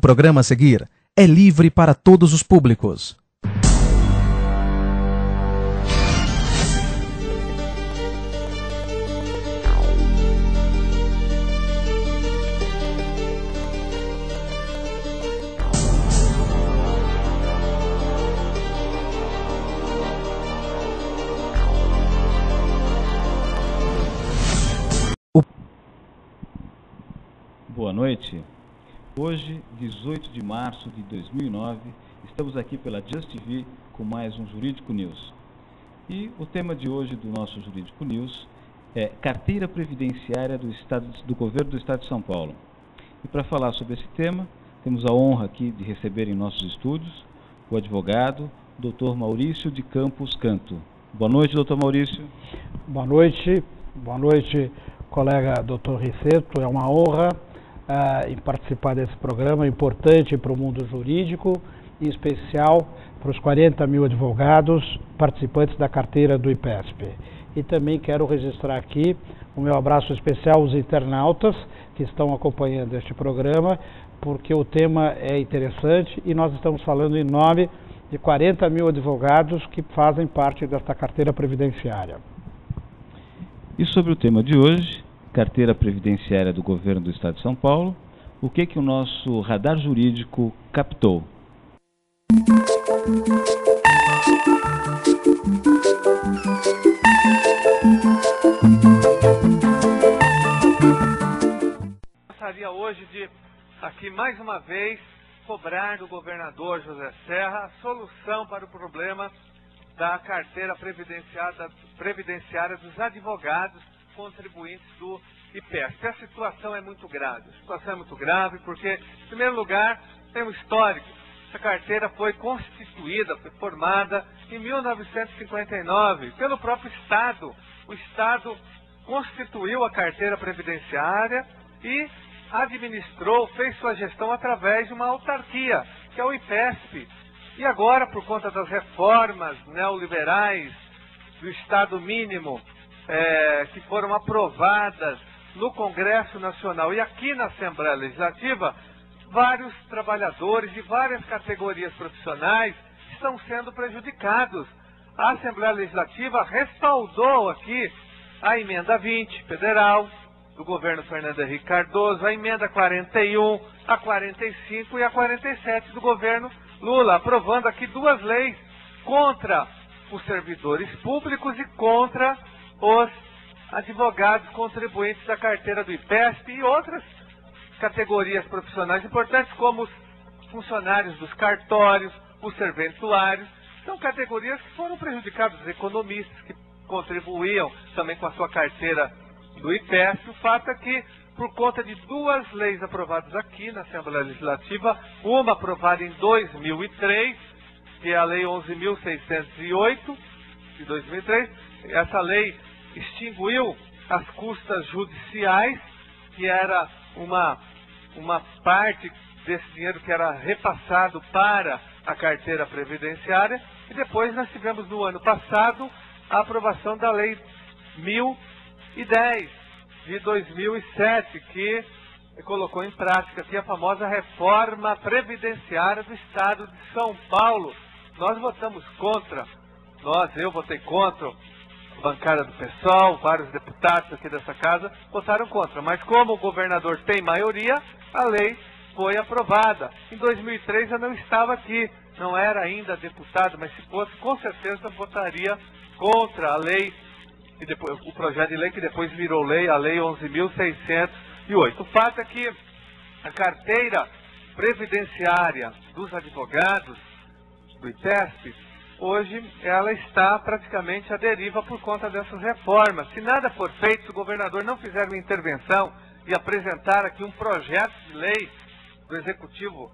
programa a seguir é livre para todos os públicos. Boa noite. Hoje, 18 de março de 2009, estamos aqui pela Just TV com mais um Jurídico News. E o tema de hoje do nosso Jurídico News é Carteira Previdenciária do Governo do Estado de São Paulo. E para falar sobre esse tema, temos a honra aqui de receber em nossos estúdios o advogado Dr. Maurício de Campos Canto. Boa noite, Dr. Maurício. Boa noite, colega Dr. Riceto. É uma honra em participar desse programa importante para o mundo jurídico, em especial para os 40 mil advogados participantes da carteira do IPESP. E também quero registrar aqui o meu abraço especial aos internautas que estão acompanhando este programa, porque o tema é interessante e nós estamos falando em nome de 40 mil advogados que fazem parte desta carteira previdenciária. E sobre o tema de hoje, Carteira Previdenciária do Governo do Estado de São Paulo, o que o nosso radar jurídico captou? Gostaria hoje de, aqui mais uma vez, cobrar do governador José Serra a solução para o problema da carteira previdenciária dos advogados contribuintes do IPESP. A situação é muito grave. Porque, em primeiro lugar, tem um histórico. Essa carteira foi constituída, foi formada em 1959 pelo próprio Estado. O Estado constituiu a carteira previdenciária e administrou, fez sua gestão através de uma autarquia, que é o IPESP. E agora, por conta das reformas neoliberais do Estado mínimo, que foram aprovadas no Congresso Nacional e aqui na Assembleia Legislativa, vários trabalhadores de várias categorias profissionais estão sendo prejudicados. A Assembleia Legislativa respaldou aqui a emenda 20 federal do governo Fernando Henrique Cardoso, a emenda 41, a 45 e a 47 do governo Lula, aprovando aqui duas leis contra os servidores públicos e contra os advogados contribuintes da carteira do IPESP e outras categorias profissionais importantes, como os funcionários dos cartórios, os serventuários. São categorias que foram prejudicadas, os economistas que contribuíam também com a sua carteira do IPESP. O fato é que, por conta de duas leis aprovadas aqui na Assembleia Legislativa, uma aprovada em 2003, que é a Lei 11.608 de 2003, essa lei extinguiu as custas judiciais, que era uma parte desse dinheiro que era repassado para a carteira previdenciária, e depois nós tivemos no ano passado a aprovação da Lei 1010 de 2007, que colocou em prática aqui a famosa reforma previdenciária do Estado de São Paulo. Nós votamos contra, eu votei contra, bancada do PSOL, vários deputados aqui dessa casa votaram contra, mas como o governador tem maioria, a lei foi aprovada. Em 2003 eu não estava aqui, não era ainda deputado, mas se fosse, com certeza votaria contra a lei, e depois, o projeto de lei que depois virou lei, a Lei 11.608. O fato é que a carteira previdenciária dos advogados do IPESP, hoje ela está praticamente à deriva por conta dessas reformas. Se nada for feito, se o governador não fizer uma intervenção e apresentar aqui um projeto de lei do Executivo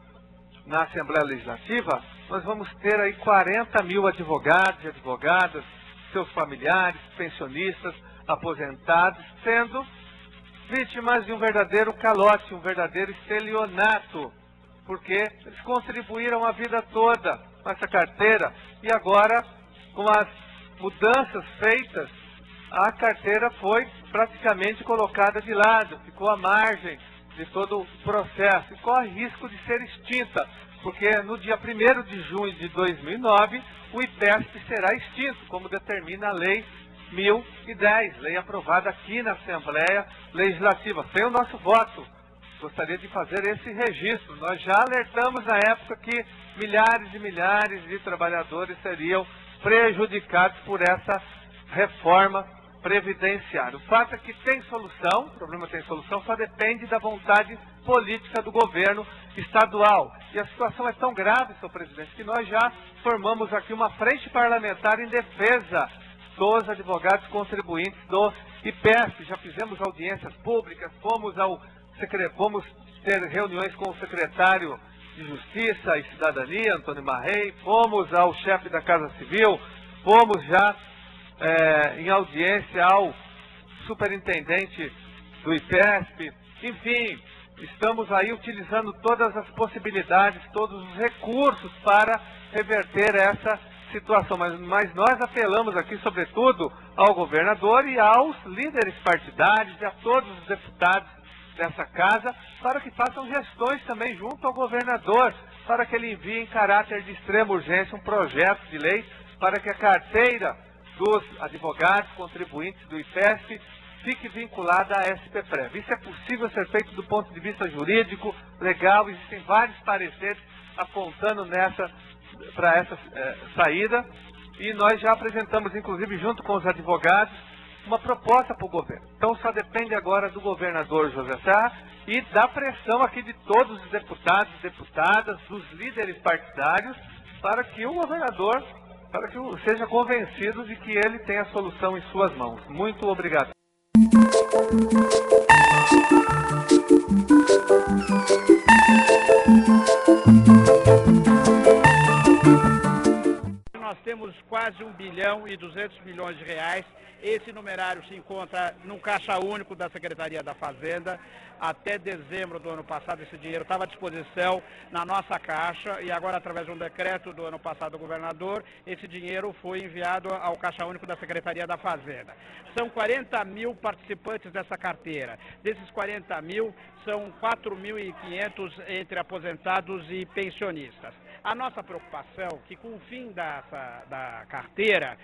na Assembleia Legislativa, nós vamos ter aí 40 mil advogados e advogadas, seus familiares, pensionistas, aposentados, sendo vítimas de um verdadeiro calote, um verdadeiro estelionato, porque eles contribuíram a vida toda com essa carteira e agora, com as mudanças feitas, a carteira foi praticamente colocada de lado, ficou à margem de todo o processo e corre risco de ser extinta, porque no dia 1º de junho de 2009, o IPESP será extinto, como determina a Lei 1010, lei aprovada aqui na Assembleia Legislativa, sem o nosso voto. Gostaria de fazer esse registro. Nós já alertamos na época que milhares e milhares de trabalhadores seriam prejudicados por essa reforma previdenciária. O fato é que tem solução, o problema tem solução, só depende da vontade política do governo estadual. E a situação é tão grave, senhor presidente, que nós já formamos aqui uma frente parlamentar em defesa dos advogados contribuintes do IPESP. Já fizemos audiências públicas, vamos ter reuniões com o secretário de Justiça e Cidadania, Antônio Marrei, fomos ao chefe da Casa Civil, fomos já em audiência ao superintendente do IPESP, enfim, estamos aí utilizando todas as possibilidades, todos os recursos para reverter essa situação, mas nós apelamos aqui, sobretudo, ao governador e aos líderes partidários e a todos os deputados dessa casa, para que façam gestões também junto ao governador, para que ele envie em caráter de extrema urgência um projeto de lei para que a carteira dos advogados contribuintes do IPESP fique vinculada à SPPREV. Isso é possível ser feito do ponto de vista jurídico, legal, existem vários pareceres apontando para essa saída, e nós já apresentamos, inclusive, junto com os advogados, uma proposta para o governo. Então só depende agora do governador José Serra e da pressão aqui de todos os deputados e deputadas, dos líderes partidários, para que o governador, seja convencido de que ele tem a solução em suas mãos. Muito obrigado. Nós temos quase 1 bilhão e 200 milhões de reais. Esse numerário se encontra no caixa único da Secretaria da Fazenda. Até dezembro do ano passado, esse dinheiro estava à disposição na nossa caixa e agora, através de um decreto do ano passado do governador, esse dinheiro foi enviado ao caixa único da Secretaria da Fazenda. São 40 mil participantes dessa carteira. Desses 40 mil, são 4.500 entre aposentados e pensionistas. A nossa preocupação é que, com o fim da carteira,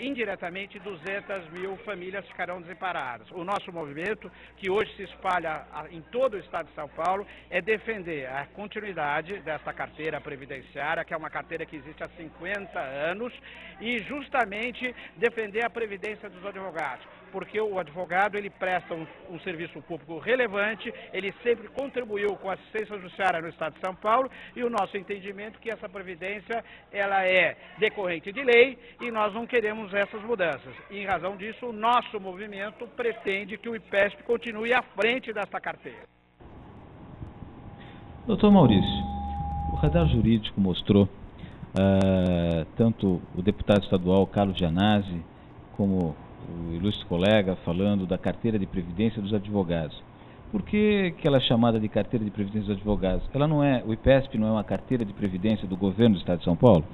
indiretamente 200 mil famílias ficarão desamparadas. O nosso movimento, que hoje se espalha em todo o estado de São Paulo, é defender a continuidade dessa carteira previdenciária, que é uma carteira que existe há 50 anos, e justamente defender a previdência dos advogados, porque o advogado ele presta um serviço público relevante, ele sempre contribuiu com a assistência judiciária no estado de São Paulo, e o nosso entendimento é que essa previdência ela é decorrente de lei e nós não queremos essas mudanças. E, em razão disso, o nosso movimento pretende que o IPESP continue à frente desta carteira. Doutor Maurício, o radar jurídico mostrou tanto o deputado estadual Carlos Gianazzi como o ilustre colega falando da carteira de previdência dos advogados. Por que ela é chamada de carteira de previdência dos advogados? Ela não é, o IPESP não é uma carteira de previdência do governo do estado de São Paulo?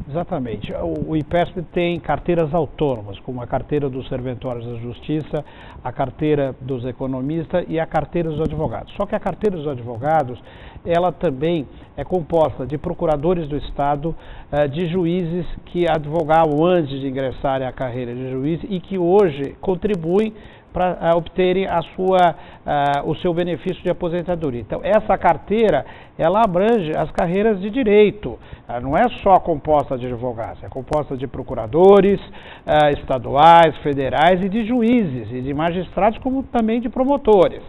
Exatamente. O IPESP tem carteiras autônomas, como a carteira dos serventuários da Justiça, a carteira dos economistas e a carteira dos advogados. Só que a carteira dos advogados, ela também é composta de procuradores do Estado, de juízes que advogavam antes de ingressarem à carreira de juiz e que hoje contribuem para obterem o seu benefício de aposentadoria. Então, essa carteira, ela abrange as carreiras de direito, não é só composta de advogados, é composta de procuradores estaduais, federais e de juízes e de magistrados, como também de promotores.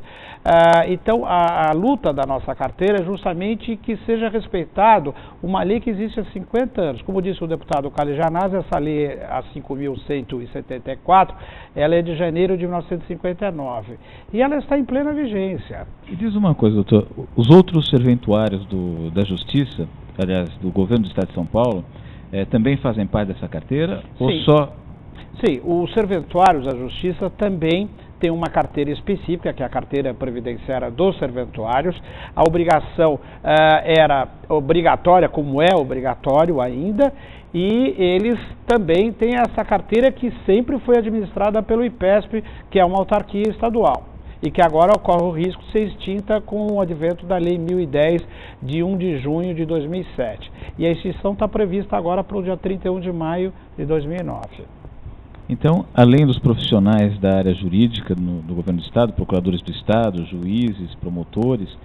Então, a luta da nossa carteira é justamente que seja respeitado uma lei que existe há 50 anos. Como disse o deputado Carlos Gianazzi, essa lei, a 5.174, ela é de janeiro de 1959 e ela está em plena vigência. E diz uma coisa, doutor, os outros serventuários da Justiça, aliás, do governo do estado de São Paulo, também fazem parte dessa carteira? Sim. Ou só... Sim, os serventuários da Justiça também tem uma carteira específica, que é a carteira previdenciária dos serventuários. A obrigação era obrigatória, como é obrigatório ainda, e eles também têm essa carteira que sempre foi administrada pelo IPESP, que é uma autarquia estadual. e que agora corre o risco de ser extinta com o advento da Lei 1010 de 1 de junho de 2007. E a extinção está prevista agora para o dia 31 de maio de 2009. Então, além dos profissionais da área jurídica do governo do Estado, procuradores do Estado, juízes, promotores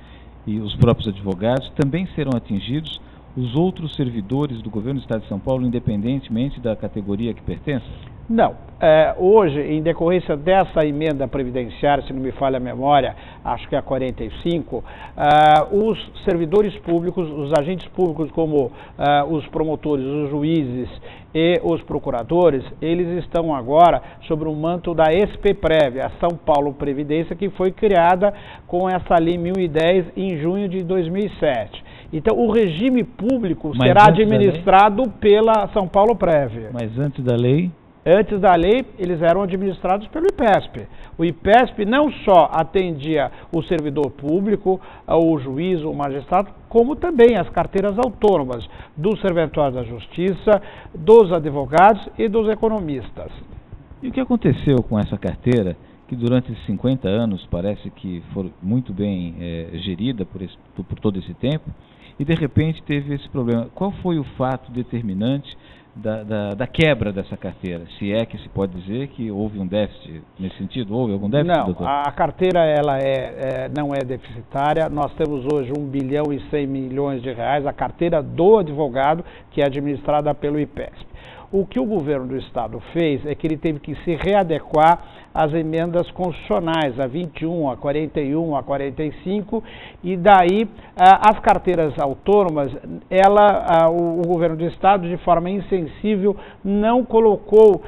e os próprios advogados, também serão atingidos os outros servidores do governo do Estado de São Paulo, independentemente da categoria que pertencem? Não. Hoje, em decorrência dessa emenda previdenciária, se não me falha a memória, acho que é a 45, os servidores públicos, os agentes públicos como os promotores, os juízes e os procuradores, eles estão agora sobre o manto da SPPrev, a São Paulo Previdência, que foi criada com essa Lei 1010 em junho de 2007. Então, o regime público será administrado pela São Paulo Prev. Mas antes da lei? Antes da lei, eles eram administrados pelo IPESP. O IPESP não só atendia o servidor público, o juiz, o magistrado, como também as carteiras autônomas dos serventuários da Justiça, dos advogados e dos economistas. E o que aconteceu com essa carteira, que durante esses 50 anos parece que foi muito bem gerida por todo esse tempo, e de repente teve esse problema? Qual foi o fato determinante da quebra dessa carteira? Se é que se pode dizer que houve um déficit nesse sentido? Houve algum déficit, não, doutor? A carteira ela não é deficitária. Nós temos hoje 1 bilhão e 100 milhões de reais, a carteira do advogado, que é administrada pelo IPESP. O que o governo do Estado fez é que ele teve que se readequar às emendas constitucionais, a 21, a 41, a 45, e daí as carteiras autônomas, o governo do Estado, de forma insensível, não colocou,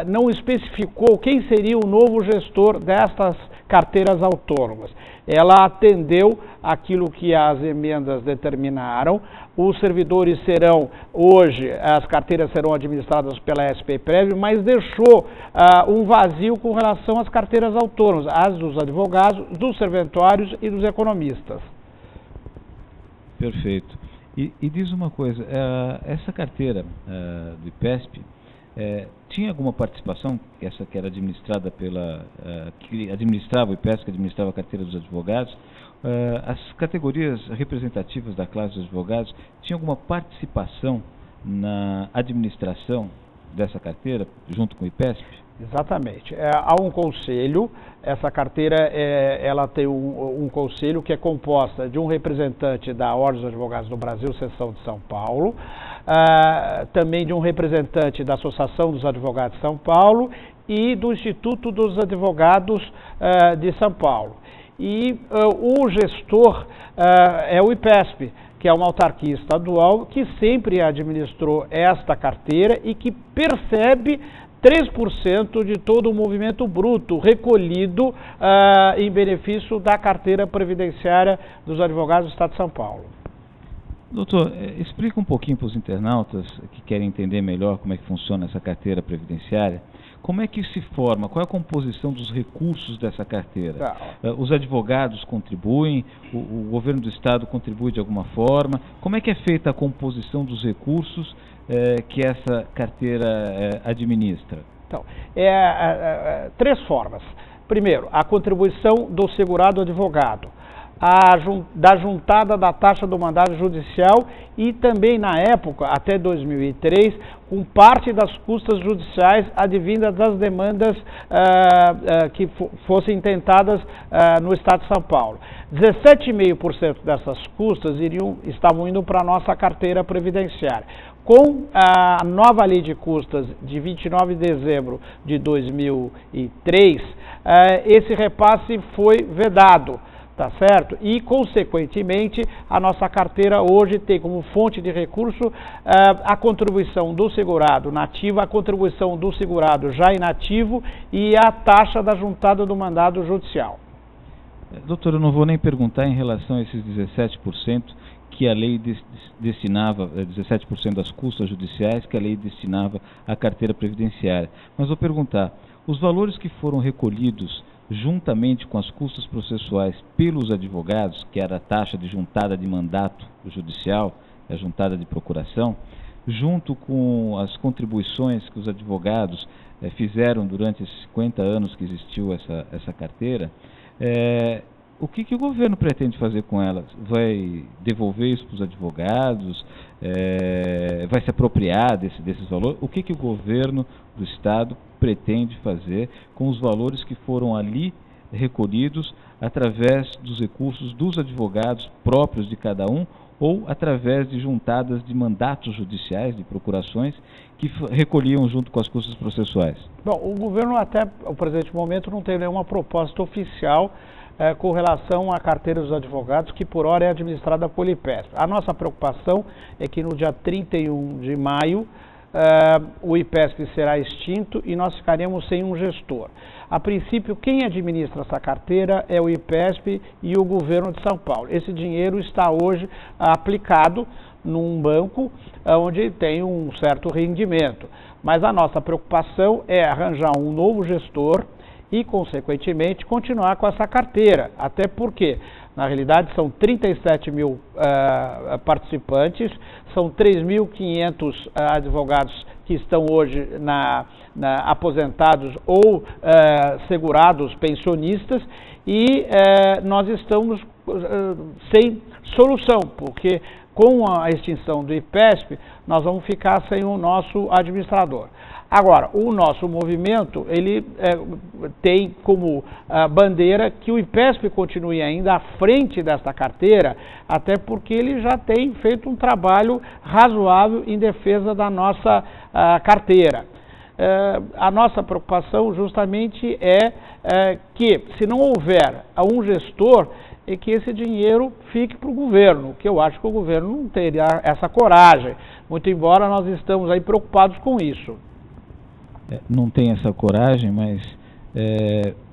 não especificou quem seria o novo gestor destas carteiras autônomas. Ela atendeu aquilo que as emendas determinaram. Os servidores serão, hoje, as carteiras serão administradas pela SPPrev, mas deixou um vazio com relação às carteiras autônomas, as dos advogados, dos serventuários e dos economistas. Perfeito. E diz uma coisa, essa carteira do IPESP, tinha alguma participação, essa que era administrada que administrava o IPESP, que administrava a carteira dos advogados, as categorias representativas da classe dos advogados, tinha alguma participação na administração dessa carteira, junto com o IPESP? Exatamente. Há um conselho, essa carteira ela tem um conselho que é composta de um representante da Ordem dos Advogados do Brasil, seção de São Paulo, também de um representante da Associação dos Advogados de São Paulo e do Instituto dos Advogados de São Paulo. E o gestor é o IPESP, que é uma autarquia estadual que sempre administrou esta carteira e que percebe 3% de todo o movimento bruto recolhido em benefício da carteira previdenciária dos advogados do Estado de São Paulo. Doutor, explica um pouquinho para os internautas que querem entender melhor como é que funciona essa carteira previdenciária. Como é que se forma? Qual é a composição dos recursos dessa carteira? Os advogados contribuem? O governo do Estado contribui de alguma forma? Como é que é feita a composição dos recursos que essa carteira administra? Então, três formas. Primeiro, a contribuição do segurado advogado, da juntada da taxa do mandado judicial e também, na época, até 2003, com parte das custas judiciais advindas das demandas que fossem intentadas no Estado de São Paulo. 17,5% dessas custas estavam indo para a nossa carteira previdenciária. Com a nova lei de custas de 29 de dezembro de 2003, esse repasse foi vedado. Tá certo? E, consequentemente, a nossa carteira hoje tem como fonte de recurso a contribuição do segurado nativo, a contribuição do segurado já inativo e a taxa da juntada do mandado judicial. Doutor, eu não vou nem perguntar em relação a esses 17% que a lei destinava, 17% das custas judiciais que a lei destinava à carteira previdenciária. Mas vou perguntar, os valores que foram recolhidos juntamente com as custas processuais pelos advogados, que era a taxa de juntada de mandato judicial, a juntada de procuração, junto com as contribuições que os advogados fizeram durante esses 50 anos que existiu essa carteira, O que o governo pretende fazer com elas? Vai devolver isso para os advogados? Vai se apropriar desses valores? O que o governo do Estado pretende fazer com os valores que foram ali recolhidos através dos recursos dos advogados próprios de cada um ou através de juntadas de mandatos judiciais, de procurações, que recolhiam junto com as custas processuais? Bom, o governo até o presente momento não tem nenhuma proposta oficial com relação à carteira dos advogados, que por hora é administrada pelo IPESP. A nossa preocupação é que no dia 31 de maio o IPESP será extinto e nós ficaremos sem um gestor. A princípio, quem administra essa carteira é o IPESP e o governo de São Paulo. Esse dinheiro está hoje aplicado num banco onde tem um certo rendimento. Mas a nossa preocupação é arranjar um novo gestor e, consequentemente, continuar com essa carteira. Até porque, na realidade, são 37 mil participantes, são 3.500 advogados que estão hoje aposentados ou segurados pensionistas e nós estamos sem solução, porque com a extinção do IPESP, nós vamos ficar sem o nosso administrador. Agora, o nosso movimento, ele tem como bandeira que o IPESP continue ainda à frente desta carteira, até porque ele já tem feito um trabalho razoável em defesa da nossa carteira. A nossa preocupação justamente é que, se não houver um gestor, é que esse dinheiro fique para o governo, que eu acho que o governo não teria essa coragem, muito embora nós estamos aí preocupados com isso. Não tem essa coragem, mas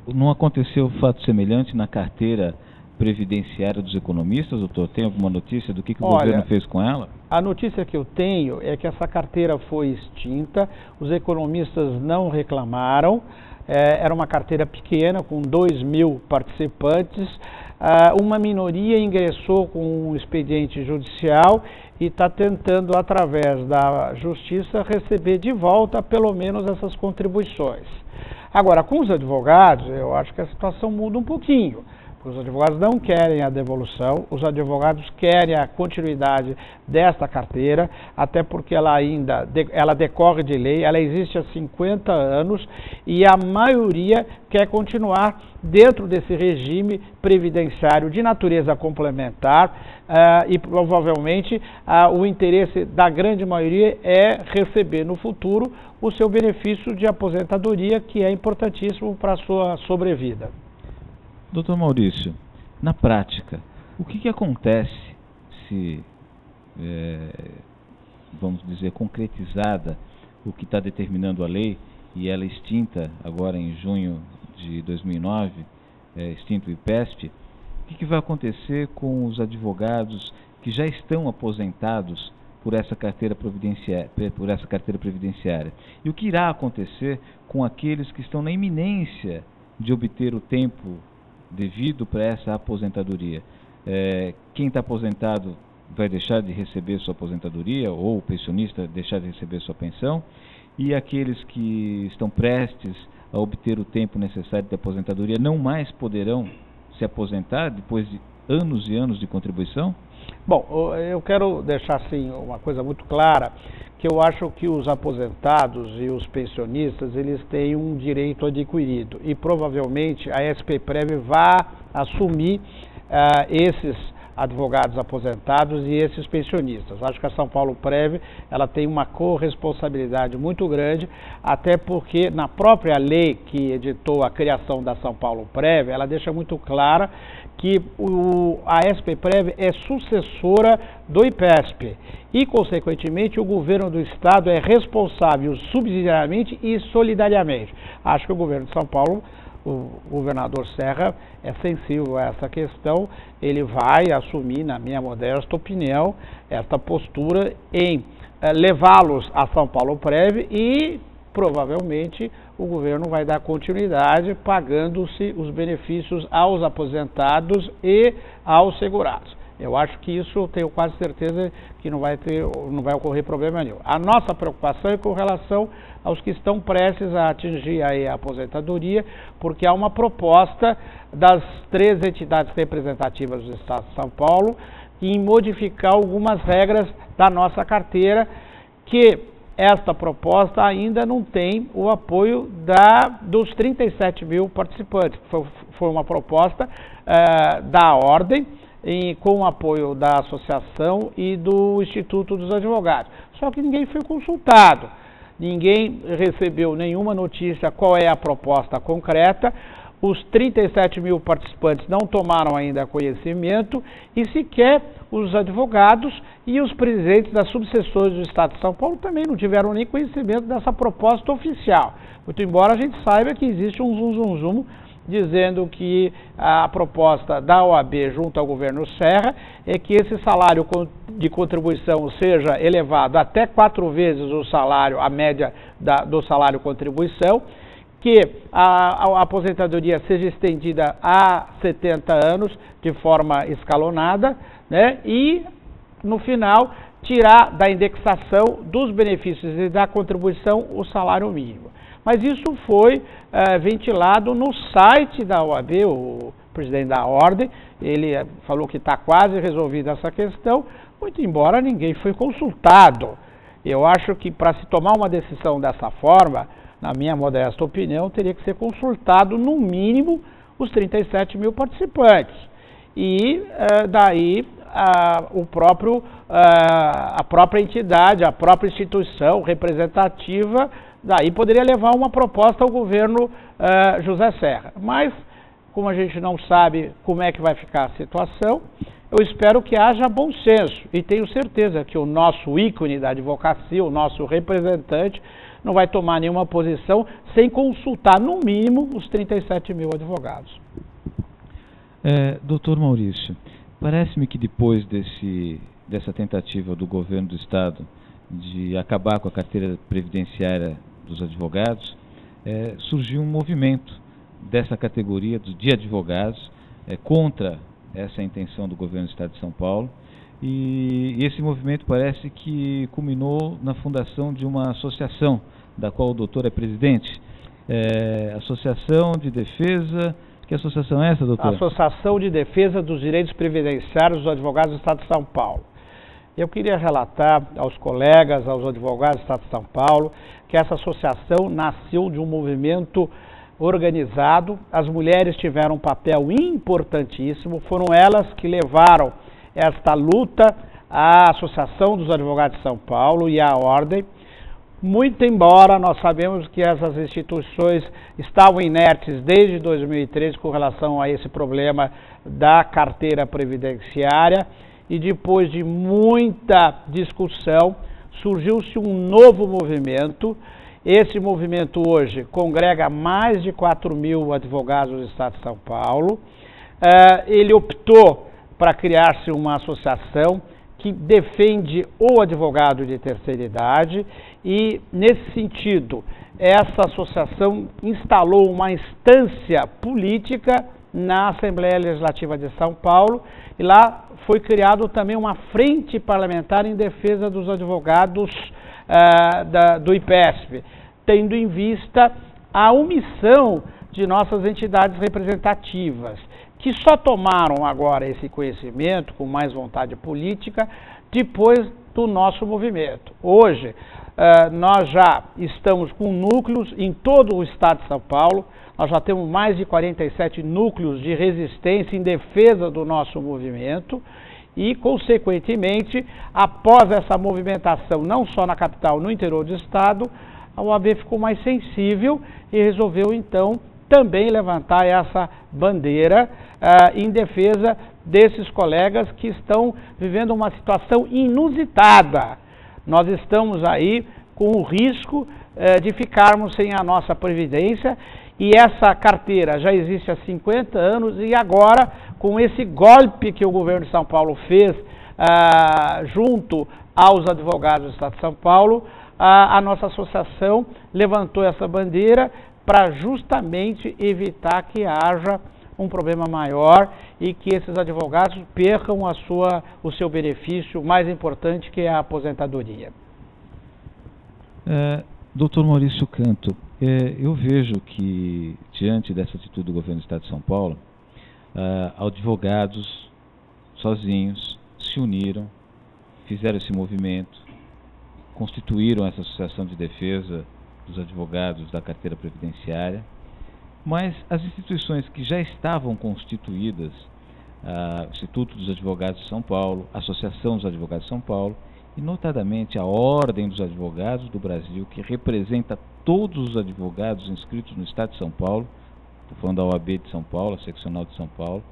não aconteceu fato semelhante na carteira previdenciária dos economistas, doutor? Tem alguma notícia do que o governo fez com ela? A notícia que eu tenho é que essa carteira foi extinta, os economistas não reclamaram, era uma carteira pequena, com 2.000 participantes, uma minoria ingressou com um expediente judicial e está tentando, através da justiça, receber de volta pelo menos essas contribuições. Agora, com os advogados, eu acho que a situação muda um pouquinho. Os advogados não querem a devolução, os advogados querem a continuidade desta carteira, até porque ela decorre de lei, ela existe há 50 anos e a maioria quer continuar dentro desse regime previdenciário de natureza complementar e provavelmente o interesse da grande maioria é receber no futuro o seu benefício de aposentadoria, que é importantíssimo para a sua sobrevida. Doutor Maurício, na prática, o que acontece se, vamos dizer, concretizada o que está determinando a lei e ela extinta agora em junho de 2009, extinto o IPESP, o que vai acontecer com os advogados que já estão aposentados por essa carteira previdenciária? E o que irá acontecer com aqueles que estão na iminência de obter o tempo devido para essa aposentadoria? Quem está aposentado vai deixar de receber sua aposentadoria, ou o pensionista deixar de receber sua pensão, e aqueles que estão prestes a obter o tempo necessário de aposentadoria não mais poderão se aposentar depois de anos e anos de contribuição? Bom, eu quero deixar assim uma coisa muito clara, que eu acho que os aposentados e os pensionistas, eles têm um direito adquirido e provavelmente a SPPrev vai assumir esses advogados aposentados e esses pensionistas. Acho que a São Paulo Prev, ela tem uma corresponsabilidade muito grande, até porque na própria lei que editou a criação da São Paulo Prev, ela deixa muito clara que a SPPrev é sucessora do IPESP e, consequentemente, o governo do Estado é responsável subsidiariamente e solidariamente. Acho que o governo de São Paulo, o governador Serra, é sensível a essa questão, ele vai assumir, na minha modesta opinião, esta postura em levá-los a São Paulo Prev e, provavelmente, o governo vai dar continuidade pagando-se os benefícios aos aposentados e aos segurados. Eu acho que isso eu tenho quase certeza que não vai ocorrer problema nenhum. A nossa preocupação é com relação aos que estão prestes a atingir aí a aposentadoria, porque há uma proposta das 3 entidades representativas do Estado de São Paulo em modificar algumas regras da nossa carteira, que esta proposta ainda não tem o apoio dos 37 mil participantes. Foi uma proposta da Ordem, com o apoio da Associação e do Instituto dos Advogados. Só que ninguém foi consultado, ninguém recebeu nenhuma notícia qual é a proposta concreta. Os 37 mil participantes não tomaram ainda conhecimento e sequer os advogados e os presidentes das subseções do Estado de São Paulo também não tiveram nem conhecimento dessa proposta oficial. Muito embora a gente saiba que existe um zum dizendo que a proposta da OAB junto ao governo Serra é que esse salário de contribuição seja elevado até 4 vezes o salário, a média do salário contribuição, que a aposentadoria seja estendida a 70 anos de forma escalonada, né? E, no final, tirar da indexação dos benefícios e da contribuição o salário mínimo. Mas isso foi ventilado no site da OAB, o presidente da Ordem, ele falou que está quase resolvida essa questão, muito embora ninguém foi consultado. Eu acho que para se tomar uma decisão dessa forma, na minha modesta opinião, teria que ser consultado, no mínimo, os 37 mil participantes. E daí a própria entidade, a própria instituição representativa, daí poderia levar uma proposta ao governo José Serra. Mas, como a gente não sabe como é que vai ficar a situação, eu espero que haja bom senso. E tenho certeza que o nosso ícone da advocacia, o nosso representante, não vai tomar nenhuma posição sem consultar, no mínimo, os 37 mil advogados. Doutor Maurício, parece-me que depois dessa tentativa do governo do Estado de acabar com a carteira previdenciária dos advogados, surgiu um movimento dessa categoria de advogados contra essa intenção do governo do Estado de São Paulo, e esse movimento parece que culminou na fundação de uma associação, da qual o doutor é presidente, Associação de Defesa. Que associação é essa, doutor? Associação de Defesa dos Direitos Previdenciários dos Advogados do Estado de São Paulo. Eu queria relatar aos colegas, aos advogados do Estado de São Paulo, que essa associação nasceu de um movimento organizado. As mulheres tiveram um papel importantíssimo, foram elas que levaram esta luta à Associação dos Advogados de São Paulo e à Ordem. Muito embora nós sabemos que essas instituições estavam inertes desde 2013 com relação a esse problema da carteira previdenciária, e depois de muita discussão surgiu-se um novo movimento. Esse movimento hoje congrega mais de 4 mil advogados do Estado de São Paulo. Ele optou para criar-se uma associação que defende o advogado de terceira idade, e, nesse sentido, essa associação instalou uma instância política na Assembleia Legislativa de São Paulo, e lá foi criado também uma frente parlamentar em defesa dos advogados do IPESP, tendo em vista a omissão de nossas entidades representativas, que só tomaram agora esse conhecimento com mais vontade política depois do nosso movimento. Hoje, nós já estamos com núcleos em todo o Estado de São Paulo, nós já temos mais de 47 núcleos de resistência em defesa do nosso movimento e, consequentemente, após essa movimentação, não só na capital, no interior do Estado, a OAB ficou mais sensível e resolveu, então, também levantar essa bandeira em defesa desses colegas que estão vivendo uma situação inusitada. Nós estamos aí com o risco de ficarmos sem a nossa previdência, e essa carteira já existe há 50 anos, e agora, com esse golpe que o governo de São Paulo fez junto aos advogados do Estado de São Paulo, a nossa associação levantou essa bandeira para justamente evitar que haja um problema maior e que esses advogados percam o seu benefício mais importante, que é a aposentadoria. Dr. Maurício Canto, eu vejo que, diante dessa atitude do governo do Estado de São Paulo, advogados sozinhos se uniram, fizeram esse movimento, constituíram essa associação de defesa dos advogados da carteira previdenciária, mas as instituições que já estavam constituídas, o Instituto dos Advogados de São Paulo, a Associação dos Advogados de São Paulo, e notadamente a Ordem dos Advogados do Brasil, que representa todos os advogados inscritos no Estado de São Paulo, estou falando da OAB de São Paulo, a Seccional de São Paulo,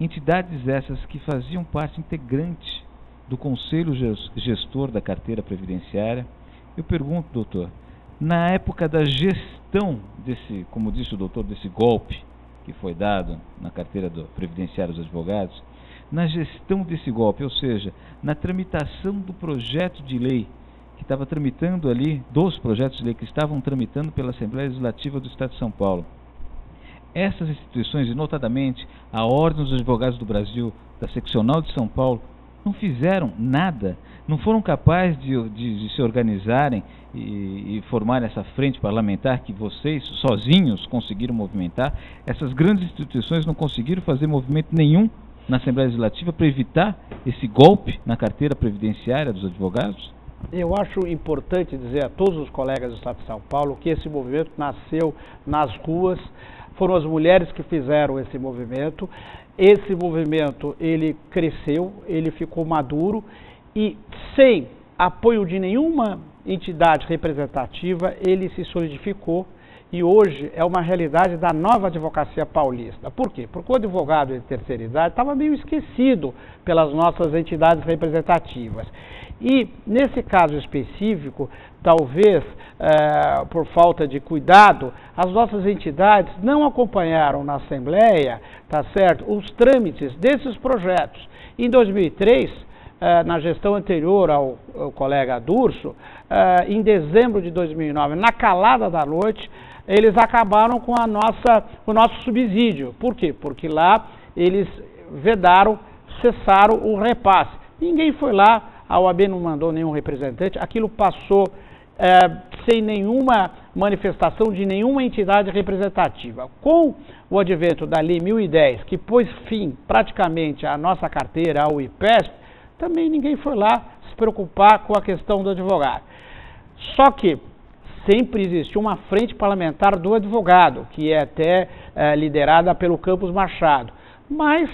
entidades essas que faziam parte integrante do Conselho Gestor da Carteira Previdenciária. Eu pergunto, doutor, na época da gestão desse, como disse o doutor, desse golpe que foi dado na carteira previdenciária dos advogados, na gestão desse golpe, ou seja, na tramitação do projeto de lei que estava tramitando ali, dos projetos de lei que estavam tramitando pela Assembleia Legislativa do Estado de São Paulo, essas instituições, e notadamente a Ordem dos Advogados do Brasil, da Seccional de São Paulo, não fizeram nada, não foram capazes de se organizarem e formar essa frente parlamentar que vocês sozinhos conseguiram movimentar. Essas grandes instituições não conseguiram fazer movimento nenhum na Assembleia Legislativa para evitar esse golpe na carteira previdenciária dos advogados? Eu acho importante dizer a todos os colegas do Estado de São Paulo que esse movimento nasceu nas ruas, foram as mulheres que fizeram esse movimento. Esse movimento, ele cresceu, ele ficou maduro e sem apoio de nenhuma entidade representativa, ele se solidificou e hoje é uma realidade da nova advocacia paulista. Por quê? Porque o advogado de terceira idade estava meio esquecido pelas nossas entidades representativas. E, nesse caso específico, talvez por falta de cuidado, as nossas entidades não acompanharam na Assembleia, tá certo, os trâmites desses projetos. Em 2003, na gestão anterior ao colega Durso, em dezembro de 2009, na calada da noite, eles acabaram com o nosso subsídio. Por quê? Porque lá eles vedaram, cessaram o repasse. Ninguém foi lá, a OAB não mandou nenhum representante, aquilo passou sem nenhuma manifestação de nenhuma entidade representativa. Com o advento da Lei 1010, que pôs fim praticamente à nossa carteira, ao IPESP, também ninguém foi lá se preocupar com a questão do advogado. Só que sempre existiu uma frente parlamentar do advogado, que é até liderada pelo Campos Machado. Mas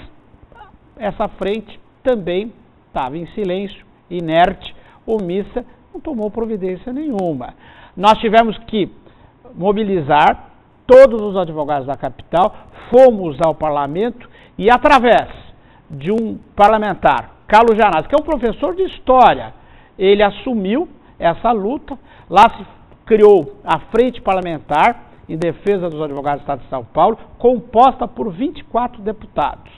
essa frente também estava em silêncio, inerte, omissa, não tomou providência nenhuma. Nós tivemos que mobilizar todos os advogados da capital, fomos ao parlamento e através de um parlamentar, Carlos Gianazzi, que é um professor de história, ele assumiu essa luta, lá se criou a Frente Parlamentar em Defesa dos Advogados do Estado de São Paulo, composta por 24 deputados.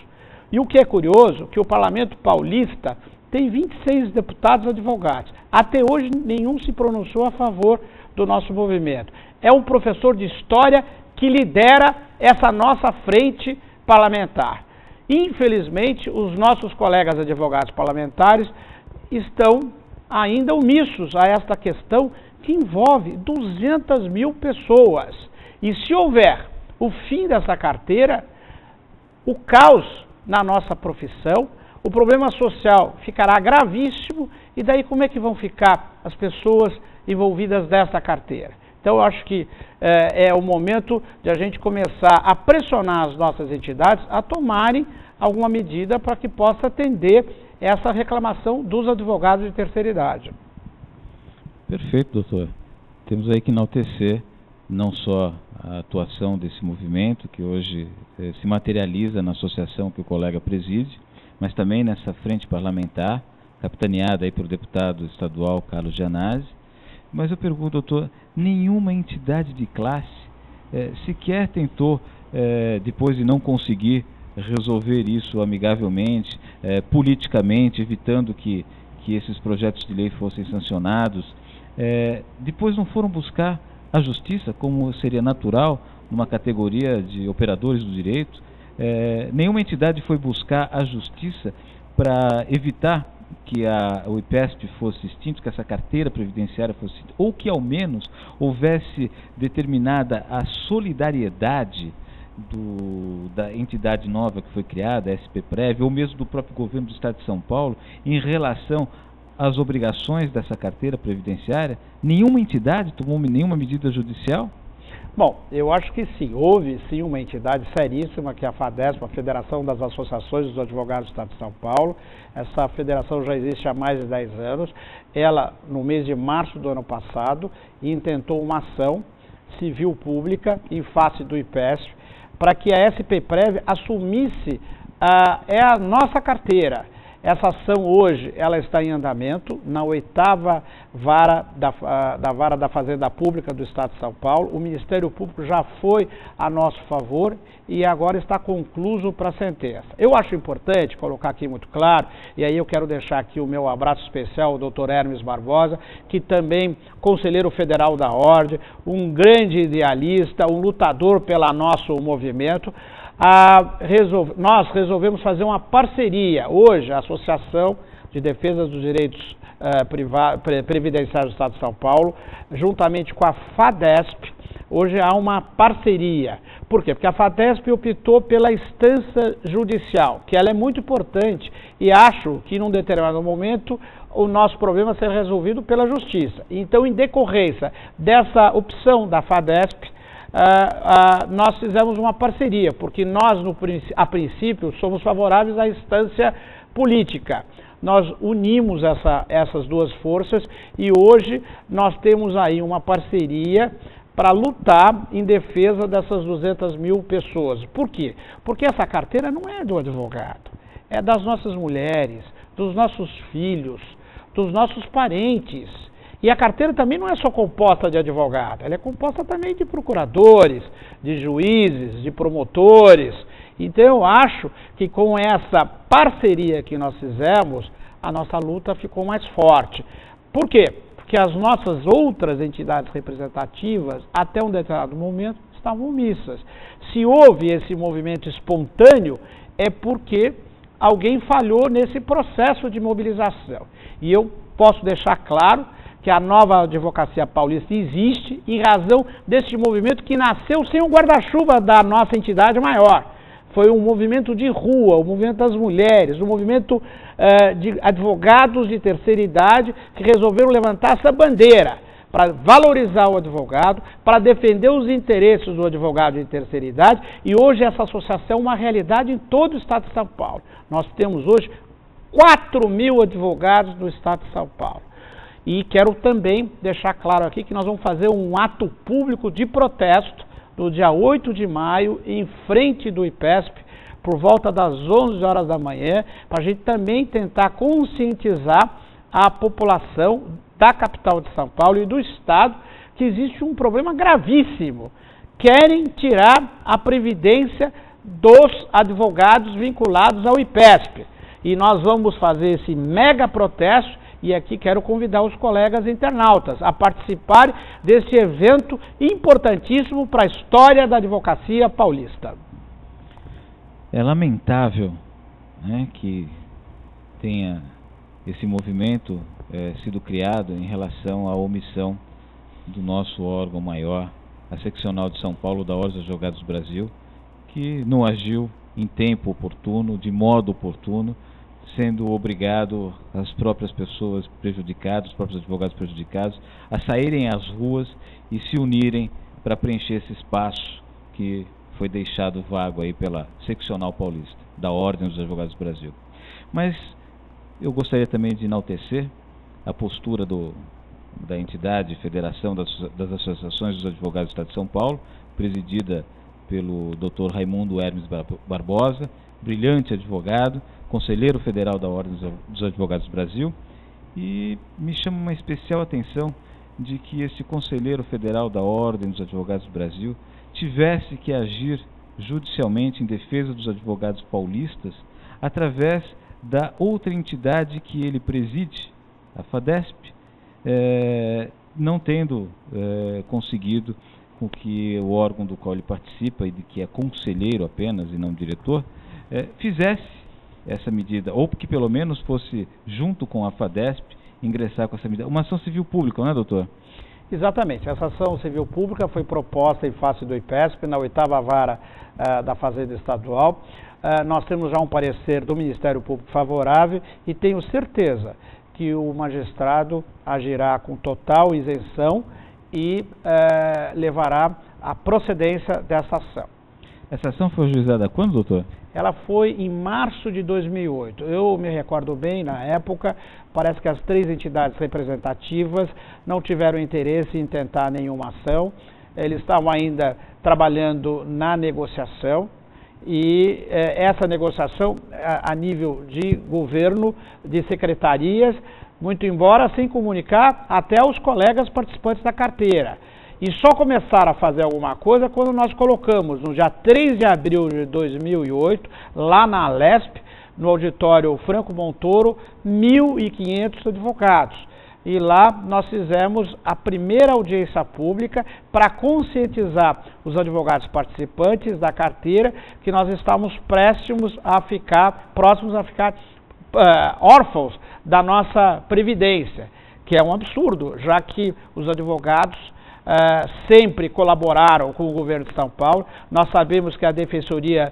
E o que é curioso, que o Parlamento Paulista tem 26 deputados advogados. Até hoje nenhum se pronunciou a favor do nosso movimento. É um professor de história que lidera essa nossa frente parlamentar. Infelizmente, os nossos colegas advogados parlamentares estão ainda omissos a esta questão que envolve 200 mil pessoas. E se houver o fim dessa carteira, o caos na nossa profissão, o problema social ficará gravíssimo e daí como é que vão ficar as pessoas envolvidas dessa carteira? Então eu acho que é o momento de a gente começar a pressionar as nossas entidades a tomarem alguma medida para que possa atender essa reclamação dos advogados de terceira idade. Perfeito, doutor. Temos aí que enaltecer não só a atuação desse movimento, que hoje se materializa na associação que o colega preside, mas também nessa frente parlamentar, capitaneada aí pelo deputado estadual Carlos Gianazzi. Mas eu pergunto, doutor, nenhuma entidade de classe sequer tentou, depois de não conseguir resolver isso amigavelmente, politicamente, evitando que esses projetos de lei fossem sancionados, depois não foram buscar a justiça, como seria natural numa categoria de operadores do direito, nenhuma entidade foi buscar a justiça para evitar que o IPESP fosse extinto, que essa carteira previdenciária fosse extinta, ou que ao menos houvesse determinada a solidariedade da entidade nova que foi criada, a SPPrev, ou mesmo do próprio governo do Estado de São Paulo, em relação às obrigações dessa carteira previdenciária? Nenhuma entidade tomou nenhuma medida judicial? Bom, eu acho que sim, houve sim uma entidade seríssima, que é a FADESP, a Federação das Associações dos Advogados do Estado de São Paulo. Essa federação já existe há mais de 10 anos. Ela, no mês de março do ano passado, intentou uma ação civil pública em face do IPESP, para que a SPPrev assumisse a nossa carteira. Essa ação hoje ela está em andamento na 8ª vara da Vara da Fazenda Pública do Estado de São Paulo. O Ministério Público já foi a nosso favor e agora está concluso para a sentença. Eu acho importante colocar aqui muito claro, e aí eu quero deixar aqui o meu abraço especial ao Dr. Hermes Barbosa, que também conselheiro federal da Ordem, um grande idealista, um lutador pelo nosso movimento. Nós resolvemos fazer uma parceria. Hoje, a Associação de Defesa dos Direitos Previdenciários do Estado de São Paulo, juntamente com a FADESP, hoje há uma parceria. Por quê? Porque a FADESP optou pela instância judicial, que ela é muito importante, e acho que num determinado momento o nosso problema ser resolvido pela justiça. Então, em decorrência dessa opção da FADESP, nós fizemos uma parceria, porque nós, a princípio, somos favoráveis à instância política. Nós unimos essas duas forças e hoje nós temos aí uma parceria para lutar em defesa dessas 200 mil pessoas. Por quê? Porque essa carteira não é do advogado, é das nossas mulheres, dos nossos filhos, dos nossos parentes. E a carteira também não é só composta de advogados, ela é composta também de procuradores, de juízes, de promotores. Então eu acho que com essa parceria que nós fizemos, a nossa luta ficou mais forte. Por quê? Porque as nossas outras entidades representativas, até um determinado momento, estavam omissas. Se houve esse movimento espontâneo, é porque alguém falhou nesse processo de mobilização. E eu posso deixar claro que a nova advocacia paulista existe em razão desse movimento que nasceu sem o guarda-chuva da nossa entidade maior. Foi um movimento de rua, o movimento das mulheres, o movimento de advogados de terceira idade que resolveram levantar essa bandeira para valorizar o advogado, para defender os interesses do advogado de terceira idade, e hoje essa associação é uma realidade em todo o Estado de São Paulo. Nós temos hoje 4.000 advogados no Estado de São Paulo. E quero também deixar claro aqui que nós vamos fazer um ato público de protesto no dia 8 de maio, em frente do IPESP, por volta das 11 horas da manhã, para a gente também tentar conscientizar a população da capital de São Paulo e do Estado que existe um problema gravíssimo. Querem tirar a previdência dos advogados vinculados ao IPESP. E nós vamos fazer esse mega protesto. E aqui quero convidar os colegas internautas a participarem desse evento importantíssimo para a história da advocacia paulista. É lamentável, né, que tenha esse movimento sido criado em relação à omissão do nosso órgão maior, a Seccional de São Paulo da Ordem dos Advogados do Brasil, que não agiu em tempo oportuno, de modo oportuno, sendo obrigado as próprias pessoas prejudicadas, os próprios advogados prejudicados, a saírem às ruas e se unirem para preencher esse espaço que foi deixado vago aí pela Seccional Paulista, da Ordem dos Advogados do Brasil. Mas eu gostaria também de enaltecer a postura da entidade, Federação das Associações dos Advogados do Estado de São Paulo, presidida pelo Dr. Raimundo Hermes Barbosa, brilhante advogado, conselheiro federal da Ordem dos Advogados do Brasil, e me chama uma especial atenção de que esse conselheiro federal da Ordem dos Advogados do Brasil tivesse que agir judicialmente em defesa dos advogados paulistas através da outra entidade que ele preside, a FADESP, não tendo conseguido com que o órgão do qual ele participa e de que é conselheiro apenas e não diretor, fizesse essa medida, ou que pelo menos fosse junto com a FADESP ingressar com essa medida. Uma ação civil pública, não é, doutor? Exatamente. Essa ação civil pública foi proposta em face do IPESP, na 8ª Vara da Fazenda Estadual. Nós temos já um parecer do Ministério Público favorável e tenho certeza que o magistrado agirá com total isenção e levará à procedência dessa ação. Essa ação foi ajuizada quando, doutor? Ela foi em março de 2008. Eu me recordo bem, na época, parece que as 3 entidades representativas não tiveram interesse em tentar nenhuma ação. Eles estavam ainda trabalhando na negociação e essa negociação a nível de governo, de secretarias, muito embora sem comunicar até aos colegas participantes da carteira. E só começaram a fazer alguma coisa quando nós colocamos, no dia 3 de abril de 2008, lá na Alesp, no auditório Franco Montoro, 1.500 advogados. E lá nós fizemos a primeira audiência pública para conscientizar os advogados participantes da carteira que nós estávamos próximos a ficar órfãos da nossa previdência, que é um absurdo, já que os advogados sempre colaboraram com o governo de São Paulo. Nós sabemos que a Defensoria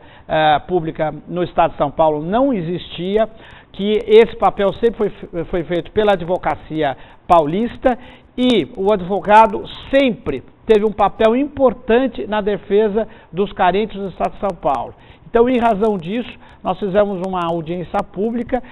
Pública no Estado de São Paulo não existia, que esse papel sempre foi feito pela advocacia paulista e o advogado sempre teve um papel importante na defesa dos carentes do Estado de São Paulo. Então, em razão disso, nós fizemos uma audiência pública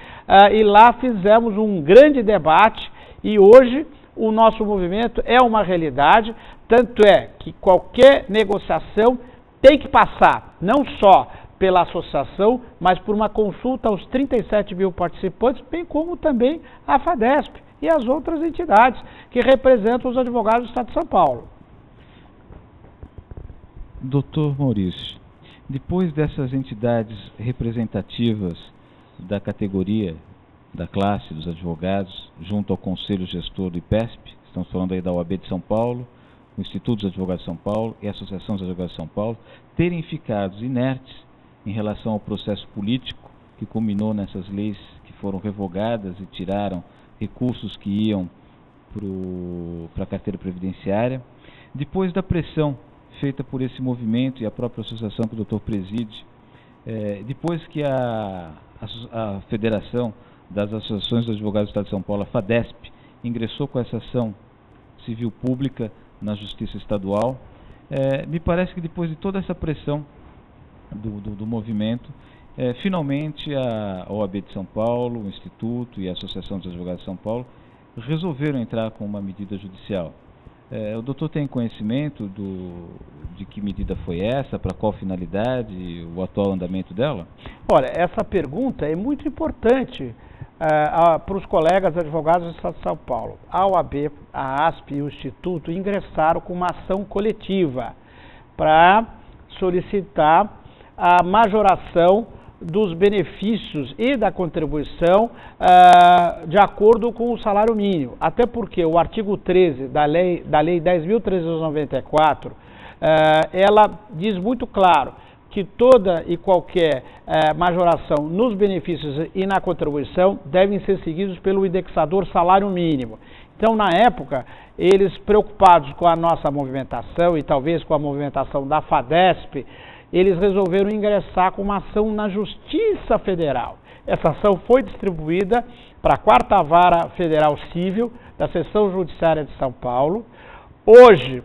e lá fizemos um grande debate e hoje o nosso movimento é uma realidade, tanto é que qualquer negociação tem que passar, não só pela associação, mas por uma consulta aos 37 mil participantes, bem como também a FADESP e as outras entidades que representam os advogados do Estado de São Paulo. Doutor Maurício, depois dessas entidades representativas da categoria, da classe dos advogados, junto ao Conselho Gestor do IPESP, estamos falando aí da OAB de São Paulo, o Instituto dos Advogados de São Paulo e a Associação dos Advogados de São Paulo, terem ficado inertes em relação ao processo político que culminou nessas leis que foram revogadas e tiraram recursos que iam para a carteira previdenciária, depois da pressão feita por esse movimento e a própria associação que o doutor preside, depois que a Federação das Associações dos Advogados do Estado de São Paulo, a FADESP, ingressou com essa ação civil pública na Justiça Estadual, me parece que depois de toda essa pressão do movimento, finalmente a OAB de São Paulo, o Instituto e a Associação dos Advogados de São Paulo resolveram entrar com uma medida judicial. O doutor tem conhecimento de que medida foi essa, para qual finalidade, o atual andamento dela? Olha, essa pergunta é muito importante para os colegas advogados do Estado de São Paulo. A OAB, a ASP e o Instituto ingressaram com uma ação coletiva para solicitar a majoração dos benefícios e da contribuição de acordo com o salário mínimo. Até porque o artigo 13 da Lei 10.394, ela diz muito claro que toda e qualquer majoração nos benefícios e na contribuição devem ser seguidos pelo indexador salário mínimo. Então, na época, eles preocupados com a nossa movimentação e talvez com a movimentação da FADESP, eles resolveram ingressar com uma ação na Justiça Federal. Essa ação foi distribuída para a 4ª Vara Federal Civil da Seção Judiciária de São Paulo. Hoje,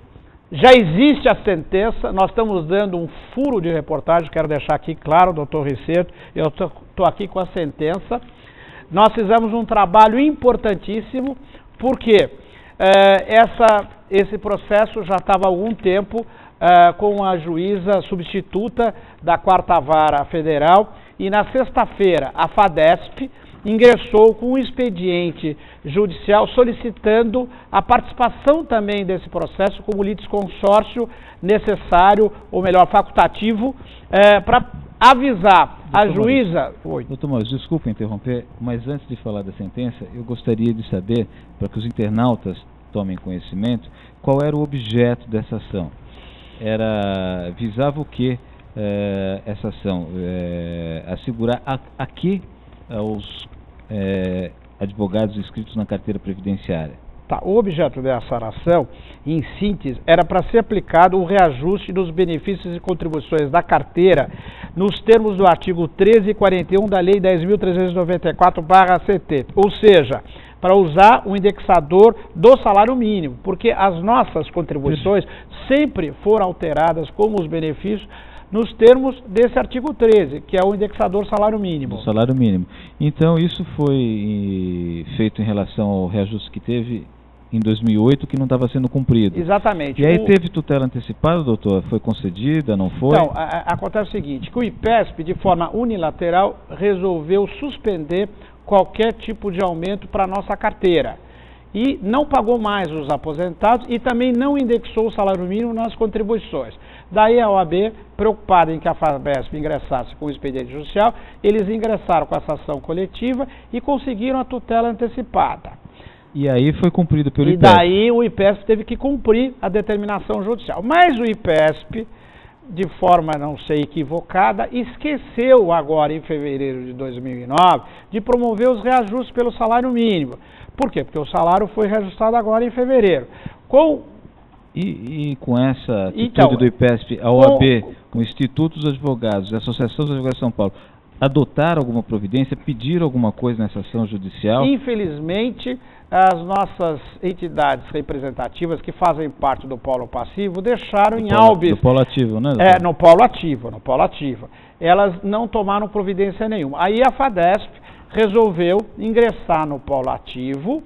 já existe a sentença, nós estamos dando um furo de reportagem, quero deixar aqui claro, doutor Riceto, eu estou aqui com a sentença. Nós fizemos um trabalho importantíssimo, porque esse processo já estava há algum tempo com a juíza substituta da 4ª Vara Federal, e na sexta-feira a FADESP ingressou com um expediente judicial solicitando a participação também desse processo como litisconsórcio necessário, ou melhor, facultativo, para avisar a juíza... Doutor Maurício, desculpa interromper, mas antes de falar da sentença, eu gostaria de saber, para que os internautas tomem conhecimento, qual era o objeto dessa ação. visava o que essa ação? Assegurar a que os advogados inscritos na carteira previdenciária? Tá, o objeto dessa ação, em síntese, era para ser aplicado o reajuste dos benefícios e contribuições da carteira nos termos do artigo 13 e 41 da Lei 10.394/CT, ou seja, para usar o indexador do salário mínimo, porque as nossas contribuições sempre foram alteradas como os benefícios nos termos desse artigo 13, que é o indexador salário mínimo. Do salário mínimo. Então, isso foi feito em relação ao reajuste que teve em 2008, que não estava sendo cumprido. Exatamente. E aí teve tutela antecipada, doutor? Foi concedida, não foi? Então, acontece o seguinte, que o IPESP, de forma unilateral, resolveu suspender qualquer tipo de aumento para a nossa carteira. E não pagou mais os aposentados e também não indexou o salário mínimo nas contribuições. Daí a OAB, preocupada em que a FABESP ingressasse com o expediente judicial, eles ingressaram com essa ação coletiva e conseguiram a tutela antecipada. E aí foi cumprido pelo IPESP. E daí o IPESP teve que cumprir a determinação judicial. Mas o IPESP, de forma, não sei, equivocada, esqueceu agora, em fevereiro de 2009, de promover os reajustes pelo salário mínimo. Por quê? Porque o salário foi reajustado agora em fevereiro. E com essa atitude do IPESP, a OAB, o Instituto dos Advogados, a Associação dos Advogados de São Paulo, adotaram alguma providência, pediram alguma coisa nessa ação judicial? Infelizmente, as nossas entidades representativas que fazem parte do polo passivo deixaram em Albis... Do polo ativo, né? No polo ativo. Elas não tomaram providência nenhuma. Aí a FADESP resolveu ingressar no polo ativo,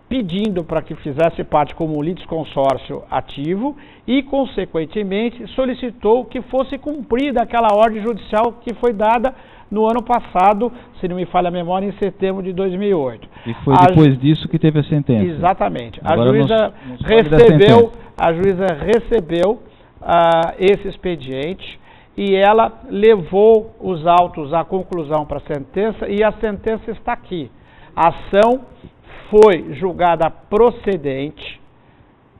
pedindo para que fizesse parte como litisconsórcio ativo e, consequentemente, solicitou que fosse cumprida aquela ordem judicial que foi dada no ano passado, se não me falha a memória, em setembro de 2008. E foi depois disso que teve a sentença. Exatamente. Agora a juíza recebeu esse expediente e ela levou os autos à conclusão para a sentença e a sentença está aqui. A ação foi julgada procedente,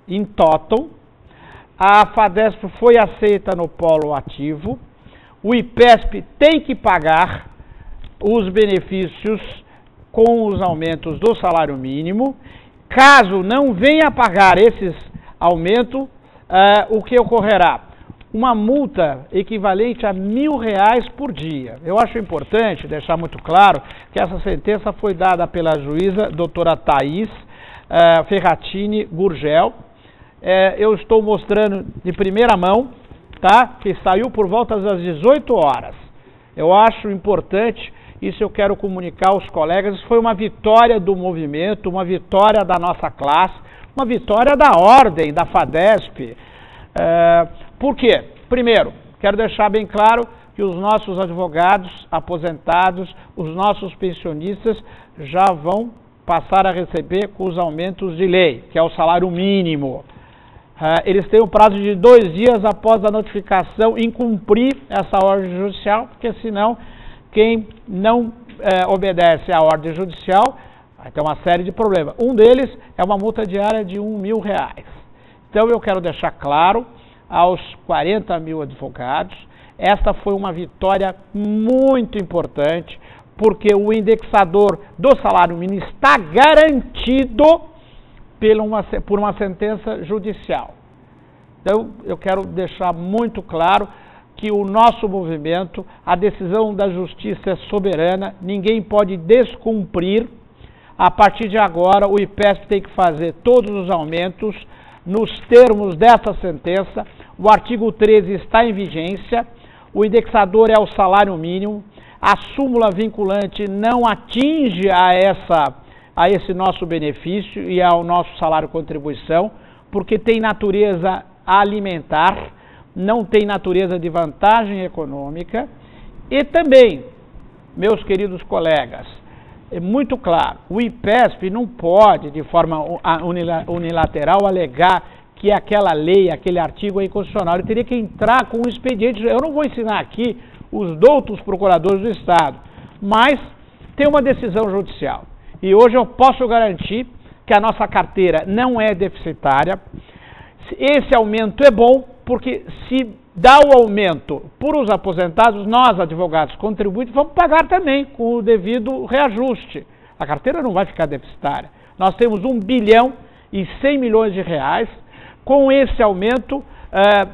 in totum, a FADESP foi aceita no polo ativo, o IPESP tem que pagar os benefícios com os aumentos do salário mínimo. Caso não venha a pagar esses aumentos, o que ocorrerá? Uma multa equivalente a R$1.000 por dia. Eu acho importante deixar muito claro que essa sentença foi dada pela juíza doutora Thaís Ferratini Gurgel. Eu estou mostrando de primeira mão, tá? Que saiu por volta das 18 horas. Eu acho importante, isso eu quero comunicar aos colegas, isso foi uma vitória do movimento, uma vitória da nossa classe, uma vitória da ordem, da FADESP. Por quê? Primeiro, quero deixar bem claro que os nossos advogados aposentados, os nossos pensionistas já vão passar a receber com os aumentos de lei, que é o salário mínimo. Eles têm um prazo de 2 dias após a notificação em cumprir essa ordem judicial, porque senão quem não obedece à ordem judicial vai ter uma série de problemas. Um deles é uma multa diária de R$1.000. Então eu quero deixar claro aos 40 mil advogados, esta foi uma vitória muito importante, porque o indexador do salário mínimo está garantido por uma sentença judicial. Então, eu quero deixar muito claro que o nosso movimento, a decisão da justiça é soberana, ninguém pode descumprir. A partir de agora, o IPESP tem que fazer todos os aumentos nos termos dessa sentença. O artigo 13 está em vigência, o indexador é o salário mínimo, a súmula vinculante não atinge a esse nosso benefício e ao nosso salário contribuição, porque tem natureza alimentar, não tem natureza de vantagem econômica. E também, meus queridos colegas, é muito claro, o IPESP não pode, de forma unilateral, alegar que aquela lei, aquele artigo é inconstitucional. Ele teria que entrar com um expediente. Eu não vou ensinar aqui os doutos procuradores do Estado, mas tem uma decisão judicial. E hoje eu posso garantir que a nossa carteira não é deficitária. Esse aumento é bom, porque se dá o aumento por os aposentados, nós, advogados contribuintes, vamos pagar também com o devido reajuste. A carteira não vai ficar deficitária. Nós temos 1 bilhão e 100 milhões de reais. Com esse aumento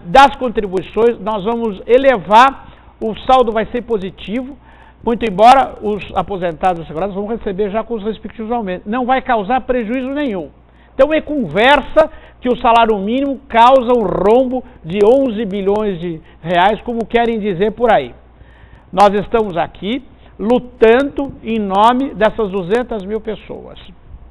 das contribuições, nós vamos elevar, o saldo vai ser positivo, muito embora os aposentados e segurados vão receber já com os respectivos aumentos. Não vai causar prejuízo nenhum. Então é conversa que o salário mínimo causa um rombo de 11 bilhões de reais, como querem dizer por aí. Nós estamos aqui lutando em nome dessas 200 mil pessoas.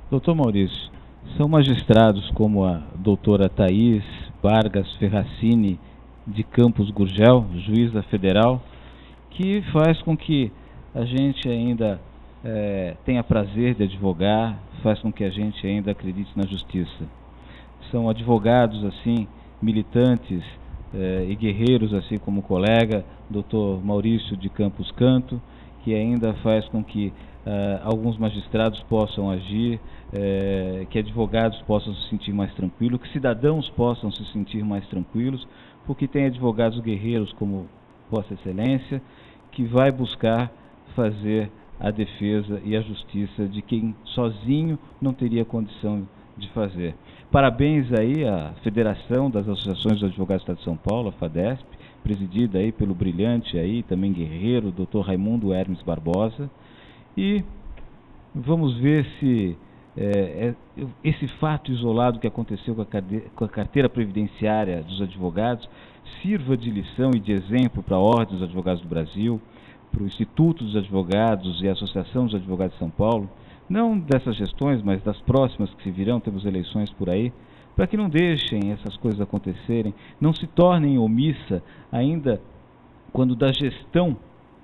Doutor Maurício, são magistrados como a doutora Thaís Vargas Ferracini, de Campos Gurgel, juíza federal, que faz com que a gente ainda tenha prazer de advogar, faz com que a gente ainda acredite na justiça. São advogados, assim, militantes e guerreiros, assim como o colega, doutor Maurício de Campos Canto, que ainda faz com que alguns magistrados possam agir, que advogados possam se sentir mais tranquilos, que cidadãos possam se sentir mais tranquilos, porque tem advogados guerreiros como Vossa Excelência, que vai buscar fazer a defesa e a justiça de quem sozinho não teria condição de fazer. Parabéns aí à Federação das Associações dos Advogados do Estado de São Paulo, a FADESP, presidida aí pelo brilhante aí, também guerreiro, Dr. Raimundo Hermes Barbosa. E vamos ver se esse fato isolado que aconteceu com a carteira previdenciária dos advogados sirva de lição e de exemplo para a Ordem dos Advogados do Brasil, para o Instituto dos Advogados e a Associação dos Advogados de São Paulo, não dessas gestões, mas das próximas que se virão, temos eleições por aí, para que não deixem essas coisas acontecerem, não se tornem omissa ainda quando da gestão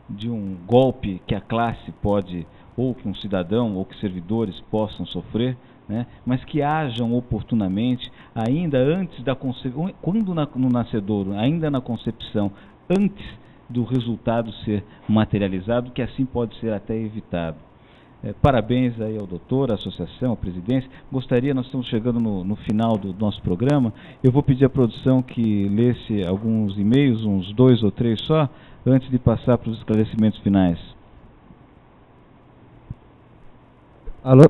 de um golpe que a classe pode, ou que um cidadão, ou que servidores possam sofrer, né, mas que hajam oportunamente, ainda antes da concepção, quando no nascedouro, ainda na concepção, antes do resultado ser materializado, que assim pode ser até evitado. Parabéns aí ao doutor, à associação, à presidência. Gostaria, nós estamos chegando no final do nosso programa, eu vou pedir à produção que lesse alguns e-mails, uns 2 ou 3 só, antes de passar para os esclarecimentos finais. Alô?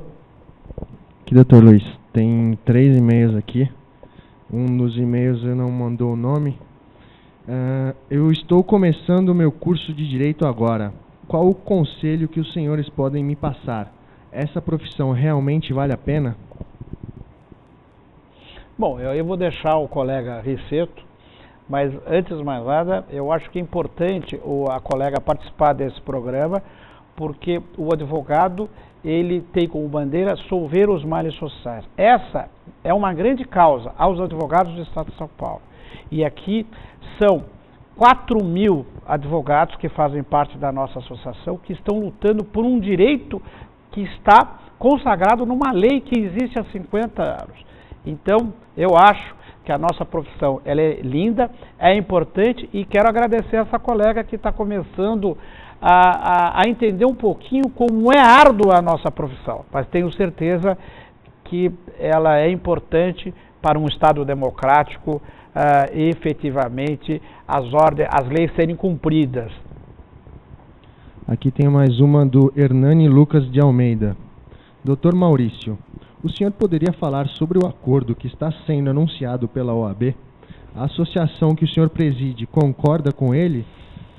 Aqui, doutor Luiz. Tem 3 e-mails aqui. Um dos e-mails eu não mandou o nome. Eu estou começando o meu curso de Direito agora. Qual o conselho que os senhores podem me passar? Essa profissão realmente vale a pena? Bom, eu vou deixar o colega Riceto, mas antes de mais nada, eu acho que é importante a colega participar desse programa, porque o advogado, ele tem como bandeira solver os males sociais. Essa é uma grande causa aos advogados do Estado de São Paulo. E aqui são 4 mil advogados que fazem parte da nossa associação, que estão lutando por um direito que está consagrado numa lei que existe há 50 anos. Então, eu acho que a nossa profissão ela é linda, é importante, e quero agradecer essa colega que está começando a entender um pouquinho como é árdua a nossa profissão, mas tenho certeza que ela é importante para um Estado democrático, efetivamente as leis serem cumpridas. Aqui tem mais uma do Hernani Lucas de Almeida. Doutor Maurício, o senhor poderia falar sobre o acordo que está sendo anunciado pela OAB? A associação que o senhor preside concorda com ele?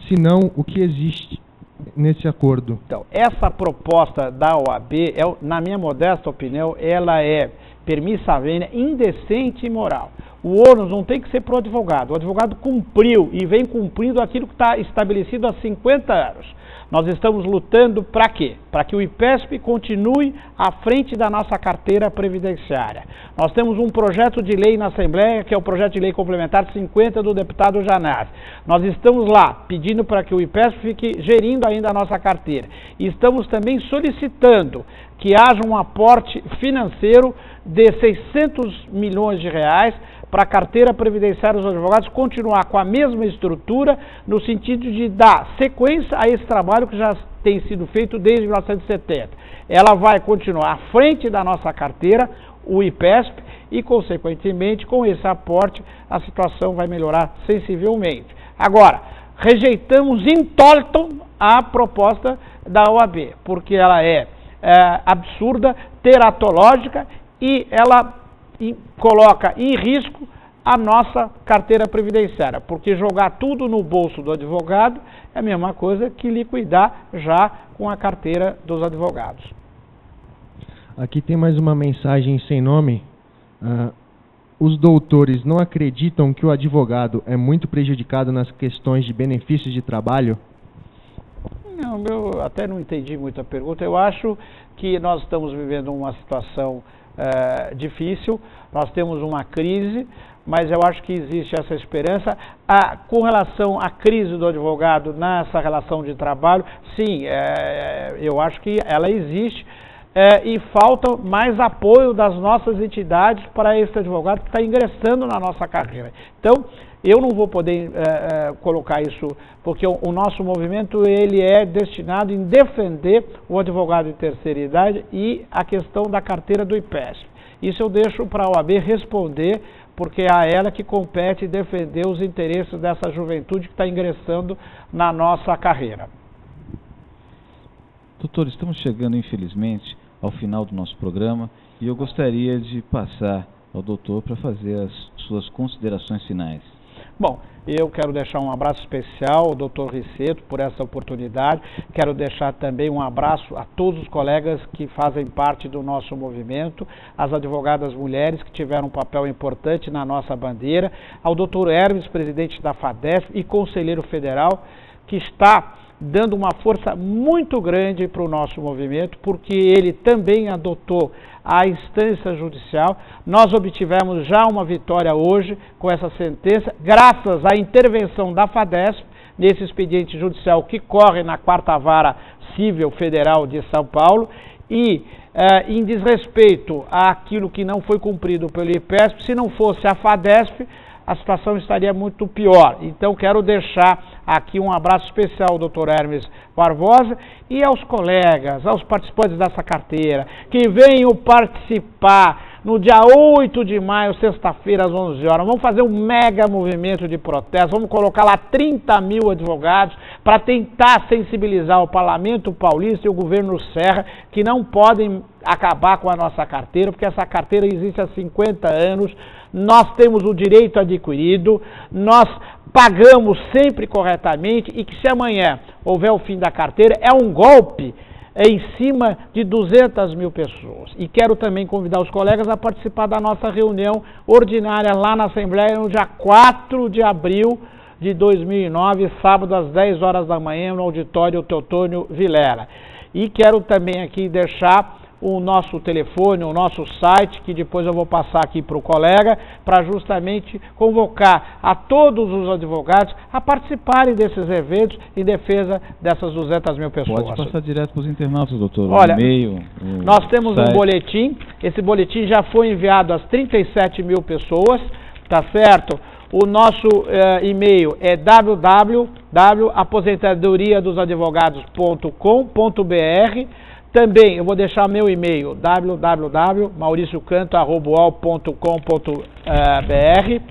Se não, o que existe nesse acordo? Então, essa proposta da OAB, na minha modesta opinião, ela é permissa vênia, indecente e imoral. O ônus não tem que ser para o advogado. O advogado cumpriu e vem cumprindo aquilo que está estabelecido há 50 anos. Nós estamos lutando para quê? Para que o IPESP continue à frente da nossa carteira previdenciária. Nós temos um projeto de lei na Assembleia, que é o projeto de lei complementar 50 do deputado Janás. Nós estamos lá pedindo para que o IPESP fique gerindo ainda a nossa carteira. E estamos também solicitando que haja um aporte financeiro de 600 milhões de reais para a carteira previdenciária dos advogados continuar com a mesma estrutura, no sentido de dar sequência a esse trabalho que já tem sido feito desde 1970. Ela vai continuar à frente da nossa carteira, o IPESP, e, consequentemente, com esse aporte, a situação vai melhorar sensivelmente. Agora, rejeitamos in total a proposta da OAB, porque ela é absurda, teratológica e ela coloca em risco a nossa carteira previdenciária, porque jogar tudo no bolso do advogado é a mesma coisa que liquidar já com a carteira dos advogados. Aqui tem mais uma mensagem sem nome. Os doutores não acreditam que o advogado é muito prejudicado nas questões de benefícios de trabalho? Não, eu até não entendi muito a pergunta. Eu acho que nós estamos vivendo uma situação difícil, nós temos uma crise, mas eu acho que existe essa esperança. Com relação à crise do advogado nessa relação de trabalho, sim, eu acho que ela existe. E falta mais apoio das nossas entidades para esse advogado que está ingressando na nossa carreira. Então, eu não vou poder colocar isso, porque o nosso movimento ele é destinado em defender o advogado de terceira idade e a questão da carteira do IPESP. Isso eu deixo para a OAB responder, porque é a ela que compete defender os interesses dessa juventude que está ingressando na nossa carreira. Doutor, estamos chegando, infelizmente, ao final do nosso programa e eu gostaria de passar ao doutor para fazer as suas considerações finais. Bom, eu quero deixar um abraço especial ao doutor Riceto por essa oportunidade. Quero deixar também um abraço a todos os colegas que fazem parte do nosso movimento, as advogadas mulheres que tiveram um papel importante na nossa bandeira, ao doutor Hermes, presidente da FADESP e conselheiro federal, que está dando uma força muito grande para o nosso movimento, porque ele também adotou a instância judicial. Nós obtivemos já uma vitória hoje com essa sentença, graças à intervenção da FADESP, nesse expediente judicial que corre na 4ª Vara Civil Federal de São Paulo, e em desrespeito àquilo que não foi cumprido pelo IPESP, se não fosse a FADESP, a situação estaria muito pior. Então, quero deixar aqui um abraço especial ao Dr. Hermes Barbosa e aos colegas, aos participantes dessa carteira, que venham participar no dia 8 de maio, sexta-feira, às 11 horas. Vamos fazer um mega movimento de protesto, vamos colocar lá 30 mil advogados para tentar sensibilizar o Parlamento Paulista e o governo Serra, que não podem acabar com a nossa carteira, porque essa carteira existe há 50 anos, nós temos o direito adquirido, nós pagamos sempre corretamente e que se amanhã houver o fim da carteira, é um golpe em cima de 200 mil pessoas. E quero também convidar os colegas a participar da nossa reunião ordinária lá na Assembleia no dia 4 de abril de 2009, sábado às 10 horas da manhã, no auditório Teotônio Vilela. E quero também aqui deixar o nosso telefone, o nosso site, que depois eu vou passar aqui para o colega, para justamente convocar a todos os advogados a participarem desses eventos em defesa dessas 200 mil pessoas. Pode passar direto para os internautas, doutor. Olha, e-mail, nós temos site. Um boletim, esse boletim já foi enviado às 37 mil pessoas, tá certo? O nosso e-mail é www.aposentadoriadosadvogados.com.br. Também eu vou deixar meu e-mail www.mauriciocanto@uol.com.br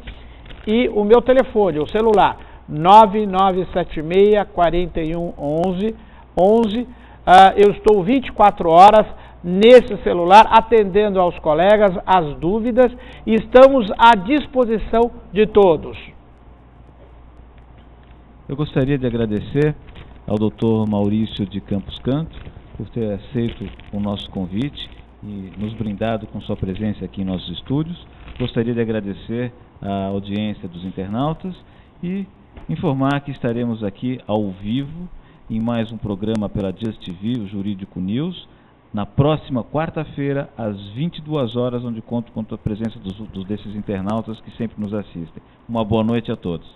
e o meu telefone, o celular 9976 4111 11. Eu estou 24 horas nesse celular atendendo aos colegas as dúvidas e estamos à disposição de todos. Eu gostaria de agradecer ao Dr. Maurício de Campos Canto por ter aceito o nosso convite e nos brindado com sua presença aqui em nossos estúdios. Gostaria de agradecer a audiência dos internautas e informar que estaremos aqui ao vivo em mais um programa pela Just TV, o Jurídico News, na próxima quarta-feira, às 22 horas, onde conto com a presença desses internautas que sempre nos assistem. Uma boa noite a todos.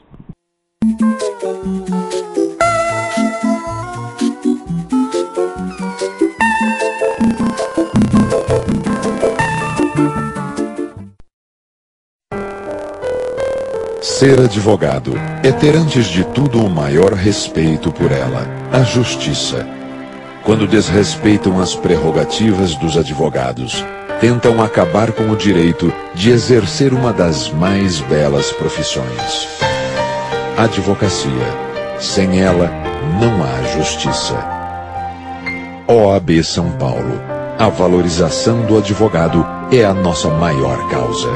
Ser advogado é ter antes de tudo o maior respeito por ela, a justiça. Quando desrespeitam as prerrogativas dos advogados, tentam acabar com o direito de exercer uma das mais belas profissões. Advocacia. Sem ela, não há justiça. OAB São Paulo. A valorização do advogado é a nossa maior causa.